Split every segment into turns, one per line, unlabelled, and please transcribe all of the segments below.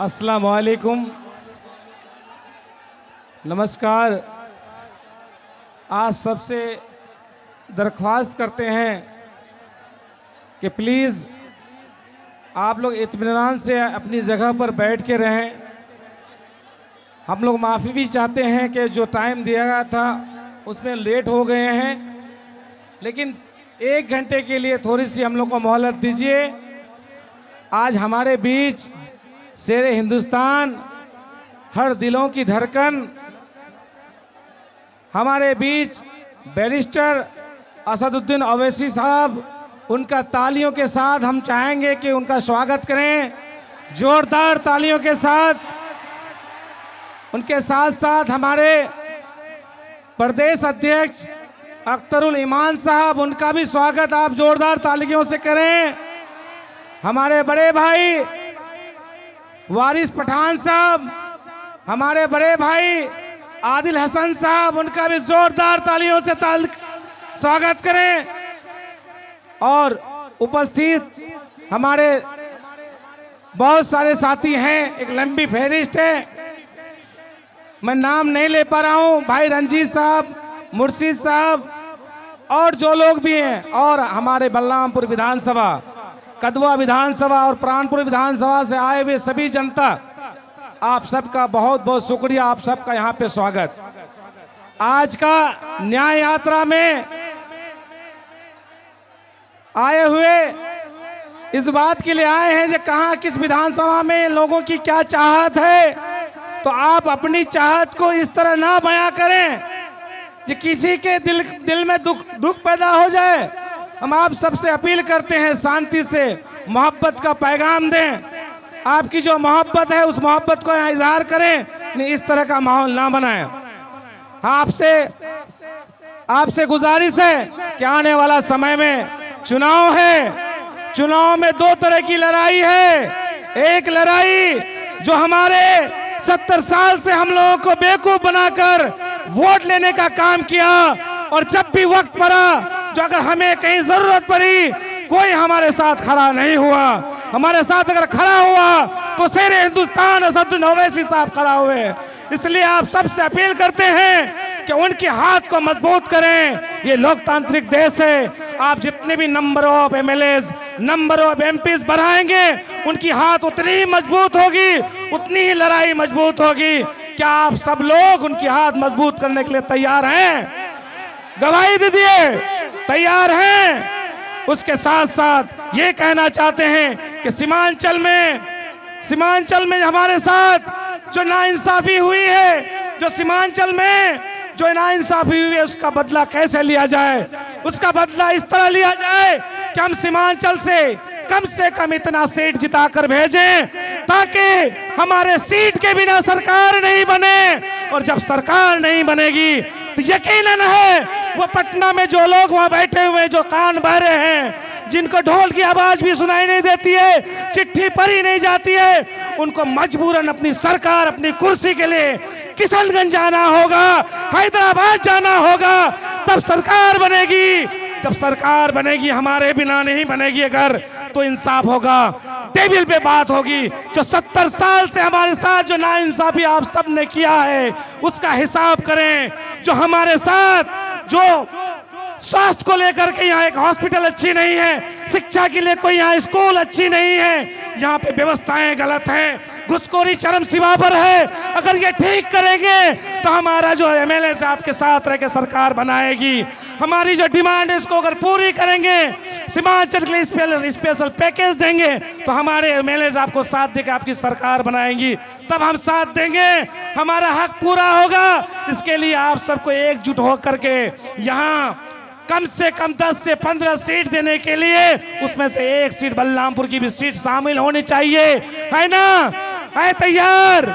अस्सलाम वालेकुम, नमस्कार। आज सबसे दरख्वास्त करते हैं कि प्लीज़ आप लोग इत्मीनान से अपनी जगह पर बैठ के रहें। हम लोग माफ़ी भी चाहते हैं कि जो टाइम दिया गया था उसमें लेट हो गए हैं, लेकिन 1 घंटे के लिए थोड़ी सी हम लोग को मोहलत दीजिए। आज हमारे बीच शेर हिंदुस्तान, हर दिलों की धड़कन, हमारे बीच बैरिस्टर असदुद्दीन ओवैसी साहब, उनका तालियों के साथ हम चाहेंगे कि उनका स्वागत करें, जोरदार तालियों के साथ। उनके साथ साथ हमारे प्रदेश अध्यक्ष अख्तरुल ईमान साहब, उनका भी स्वागत आप जोरदार तालियों से करें। हमारे बड़े भाई वारिस पठान साहब, हमारे बड़े भाई आदिल हसन साहब, उनका भी जोरदार तालियों से स्वागत करें। और उपस्थित हमारे बहुत सारे साथी हैं, एक लंबी फहरिस्त है, मैं नाम नहीं ले पा रहा हूं। भाई रंजीत साहब, मुर्शिद साहब और जो लोग भी हैं, और हमारे बलरामपुर विधानसभा, कदवा विधानसभा और प्राणपुर विधानसभा से आए हुए सभी जनता, आप सबका बहुत बहुत शुक्रिया, आप सबका यहाँ पे स्वागत। आज का न्याय यात्रा में आए हुए इस बात के लिए आए हैं कि कहाँ किस विधानसभा में लोगों की क्या चाहत है, तो आप अपनी चाहत को इस तरह ना बयां करें कि किसी के दिल में दुख पैदा हो जाए। हम आप सबसे अपील करते हैं शांति से मोहब्बत का पैगाम दें। आपकी जो मोहब्बत है उस मोहब्बत को यहाँ इजहार करें, नहीं इस तरह का माहौल ना बनाएं। आपसे गुजारिश है कि आने वाला समय में चुनाव है, चुनाव में 2 तरह की लड़ाई है। एक लड़ाई जो हमारे 70 साल से हम लोगों को बेवकूफ बनाकर वोट लेने का काम किया, और जब भी वक्त पड़ा, जो अगर हमें कहीं जरूरत पड़ी, कोई हमारे साथ खड़ा नहीं हुआ। हमारे साथ अगर खड़ा हुआ तो शेर हिंदुस्तान असदुद्दीन ओवैसी साहब खड़ा हुए। इसलिए आप सबसे अपील करते हैं कि उनके हाथ को मजबूत करें। ये लोकतांत्रिक देश है, आप जितने भी number of MLAs, number of MPs बढ़ाएंगे, उनकी हाथ उतनी ही मजबूत होगी, उतनी ही लड़ाई मजबूत होगी। क्या आप सब लोग उनकी हाथ मजबूत करने के लिए तैयार हैं? गवाही दीजिए, तैयार हैं? उसके साथ साथ ये कहना चाहते हैं कि सीमांचल में हमारे साथ जो नाइंसाफी हुई है, जो सीमांचल में जो नाइंसाफी हुई है, उसका बदला कैसे लिया जाए। उसका बदला इस तरह लिया जाए कि हम सीमांचल से कम इतना सीट जिताकर भेजें ताकि हमारे सीट के बिना सरकार नहीं बने। और जब सरकार नहीं बनेगी तो यकीनन है वो पटना में जो लोग वहां बैठे हुए, जो कान बहरे हैं, जिनको ढोल की आवाज भी सुनाई नहीं देती है, चिट्ठी पढ़ी नहीं जाती है, उनको मजबूरन अपनी सरकार, अपनी कुर्सी के लिए किशनगंज जाना होगा, हैदराबाद जाना होगा, तब सरकार बनेगी। जब सरकार बनेगी, हमारे बिना नहीं बनेगी अगर, तो इंसाफ होगा, टेबल पे बात होगी। जो 70 साल से हमारे साथ जो नाइंसाफी आप सब ने किया है, उसका हिसाब करें। जो हमारे साथ जो स्वास्थ्य को लेकर के यहाँ एक हॉस्पिटल अच्छी नहीं है, शिक्षा के लिए कोई यहाँ स्कूल अच्छी नहीं है, यहाँ पे व्यवस्थाएं गलत हैं, घुसखोरी चरम सीमा पर है। अगर ये ठीक करेंगे तो हमारा जो एमएलए साहब के साथ रह के सरकार बनाएगी। हमारी जो डिमांड है इसको अगर पूरी करेंगे, सीमांचल के लिए स्पेशल पैकेज देंगे, तो हमारे एमएलए साहब को साथ देकर आपकी सरकार बनाएंगी, तब हम साथ देंगे, हमारा हक पूरा होगा। इसके लिए आप सबको एकजुट होकर के यहाँ कम से कम 10 से 15 सीट देने के लिए, उसमें से 1 सीट बलरामपुर की भी सीट शामिल होनी चाहिए, है ना? है तैयार?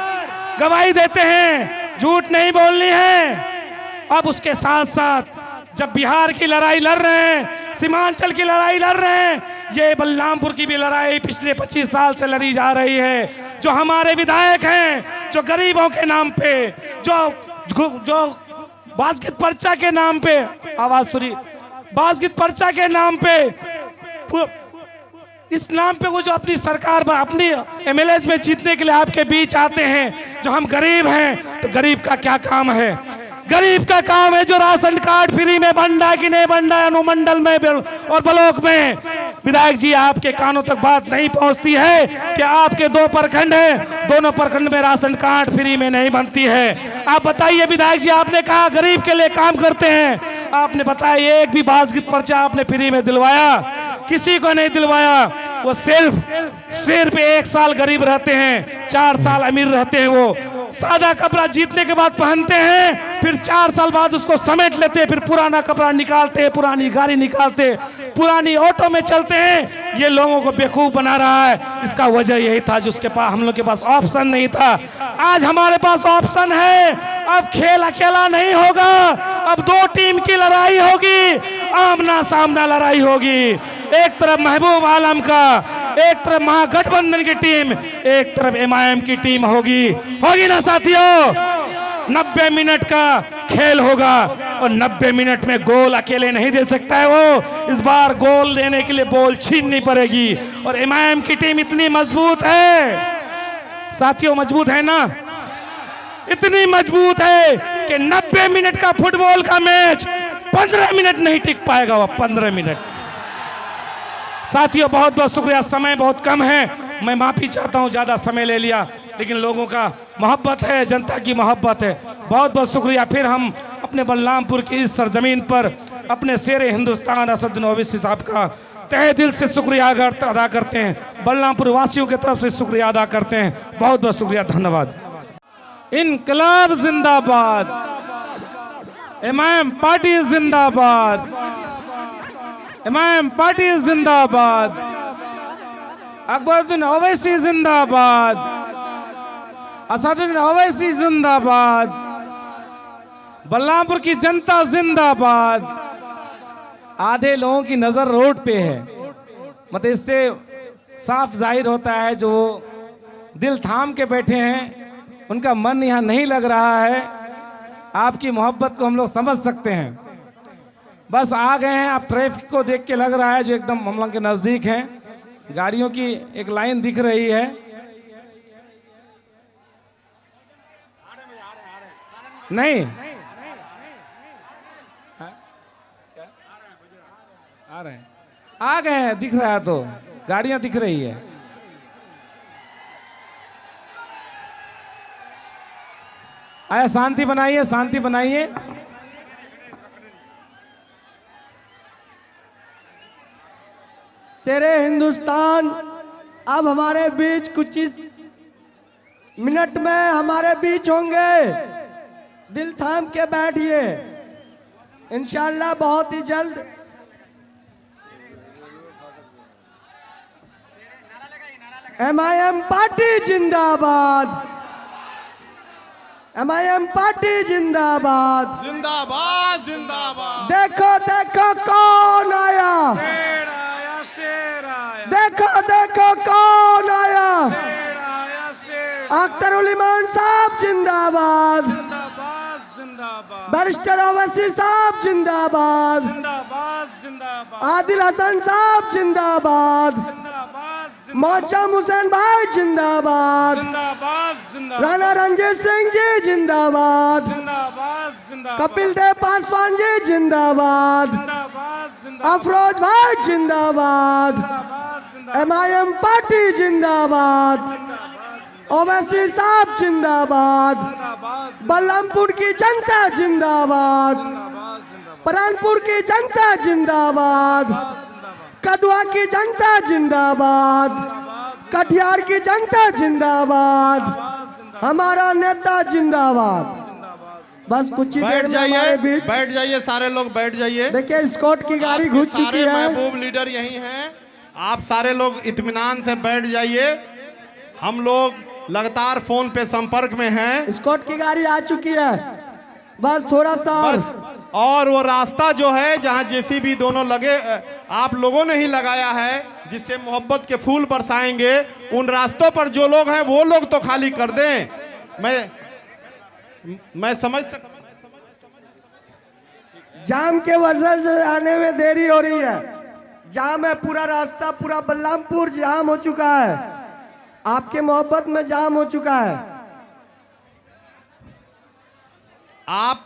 गवाही देते हैं, झूठ नहीं बोलनी है। अब उसके साथ साथ जब बिहार की लड़ाई लड़ रहे हैं, सीमांचल की लड़ाई लड़ रहे हैं, ये बलरामपुर की भी लड़ाई पिछले 25 साल से लड़ी जा रही है। जो हमारे विधायक हैं, जो गरीबों के नाम पे, जो बासगित पर्चा के नाम पे, आवाज सुनी, बासगित पर्चा के नाम पे इस नाम पे वो जो अपनी सरकार पर अपनी एमएलए में जीतने के लिए आपके बीच आते हैं, जो हम गरीब हैं, तो गरीब का क्या काम है? गरीब का काम है जो राशन कार्ड फ्री में बन रहा है कि नहीं बन रहा है, अनुमंडल में और ब्लॉक में। विधायक जी, आपके कानों तक बात नहीं पहुंचती है कि आपके 2 प्रखंड हैं, दोनों प्रखंड में राशन कार्ड फ्री में नहीं बनती है। आप बताइए विधायक जी, आपने कहा गरीब के लिए काम करते हैं, आपने बताया एक भी बासगीत पर्चा आपने फ्री में दिलवाया? किसी को नहीं दिलवाया। वो सिर्फ 1 साल गरीब रहते हैं, 4 साल अमीर रहते हैं। वो सादा कपड़ा जीतने के बाद पहनते हैं, फिर 4 साल बाद उसको समेट लेते हैं, फिर पुराना कपड़ा निकालते हैं, पुरानी गाड़ी निकालते, पुरानी ऑटो में चलते हैं। ये लोगों को बेवकूफ बना रहा है। इसका वजह यही था जो उसके पास, हम लोग के पास ऑप्शन नहीं था। आज हमारे पास ऑप्शन है। अब खेल अकेला नहीं होगा, अब 2 टीम की लड़ाई होगी, आमना सामना लड़ाई होगी। एक तरफ महबूब आलम का, एक तरफ महागठबंधन की टीम, एक तरफ एमआईएम की टीम होगी ना साथियों? 90 मिनट का खेल होगा और 90 मिनट में गोल अकेले नहीं दे सकता है वो। इस बार गोल देने के लिए बॉल छीननी पड़ेगी और एमआईएम की टीम इतनी मजबूत है साथियों, मजबूत है ना, इतनी मजबूत है कि 90 मिनट का फुटबॉल का मैच 15 मिनट नहीं टिक पाएगा। वो 15 मिनट। साथियों बहुत बहुत शुक्रिया, समय बहुत कम है, मैं माफी चाहता हूं ज्यादा समय ले लिया, लेकिन लोगों का मोहब्बत है, जनता की मोहब्बत है। बहुत बहुत शुक्रिया। फिर हम अपने बलरामपुर की इस सरजमीन पर अपने शेरे हिंदुस्तान असदुद्दीन ओवैसी साहब का तहे दिल से शुक्रिया अदा करते हैं, बलरामपुर वासियों की तरफ से शुक्रिया अदा करते हैं। बहुत बहुत शुक्रिया, धन्यवाद। इनकलाब जिंदाबाद, एमआईएम पार्टी जिंदाबाद, एमआईएम पार्टी जिंदाबाद, अकबरुद्दीन ओवैसी जिंदाबाद, असदुद्दीन ओवैसी जिंदाबाद, बलरामपुर की जनता जिंदाबाद। आधे लोगों की नजर रोड पे है, मतलब इससे साफ जाहिर होता है जो दिल थाम के बैठे हैं उनका मन यहाँ नहीं लग रहा है। आपकी मोहब्बत को हम लोग समझ सकते हैं। बस आ गए हैं, आप ट्रैफिक को देख के लग रहा है जो एकदम हम लोग के नज़दीक हैं, गाड़ियों की एक लाइन दिख रही है। नहीं आ रहे हैं, आ गए हैं, दिख रहा है, तो गाड़ियां दिख रही है। आया, शांति बनाइए, शांति बनाइए।
शेरे हिंदुस्तान अब हमारे बीच कुछ मिनट में हमारे बीच होंगे। दिल थाम के बैठिए, इंशाल्लाह बहुत ही जल्द। एमआईएम पार्टी जिंदाबाद, एमआईएम पार्टी जिंदाबाद,
जिंदाबाद जिंदाबाद।
देखो देखो कौन आया, देखो देखो कौन आया, अख्तर उल इमान साहब जिंदाबाद, बैरिस्टर ओवैसी साहब जिंदाबाद, आदिल हसन साहब जिंदाबाद, मौजम हुसैन भाई जिंदाबाद, राणा रणजीत सिंह जी जिंदाबाद, कपिल देव पासवान जी जिंदाबाद, अफरोज भाई जिंदाबाद, एमआईएम पार्टी जिंदाबाद, ओवैसी साहब जिंदाबाद, बलरामपुर की जनता जिंदाबाद, परानपुर की जनता जिंदाबाद, कदवा की जनता जिंदाबाद, कटिहार की जनता जिंदाबाद, हमारा नेता जिंदाबाद। बस कुछ ही देर में हमारे बीच
बैठ जाइए, सारे लोग बैठ जाइए।
देखिए स्कॉट की गाड़ी घुस चुकी है।
महबूब लीडर यही हैं, आप सारे लोग इत्मीनान से बैठ जाइए। हम लोग लगातार फोन पे संपर्क में हैं।
स्कॉट की गाड़ी आ चुकी है, बस थोड़ा सा
और वो रास्ता जो है जहां जेसीबी दोनों लगे, आप लोगों ने ही लगाया है, जिससे मोहब्बत के फूल बरसाएंगे। उन रास्तों पर जो लोग हैं वो लोग तो खाली कर दें। मैं समझ सकता,
जाम के वजह से आने में देरी हो रही है। जाम है, पूरा रास्ता, पूरा बलरामपुर जाम हो चुका है, आपके मोहब्बत में जाम हो चुका है।
आप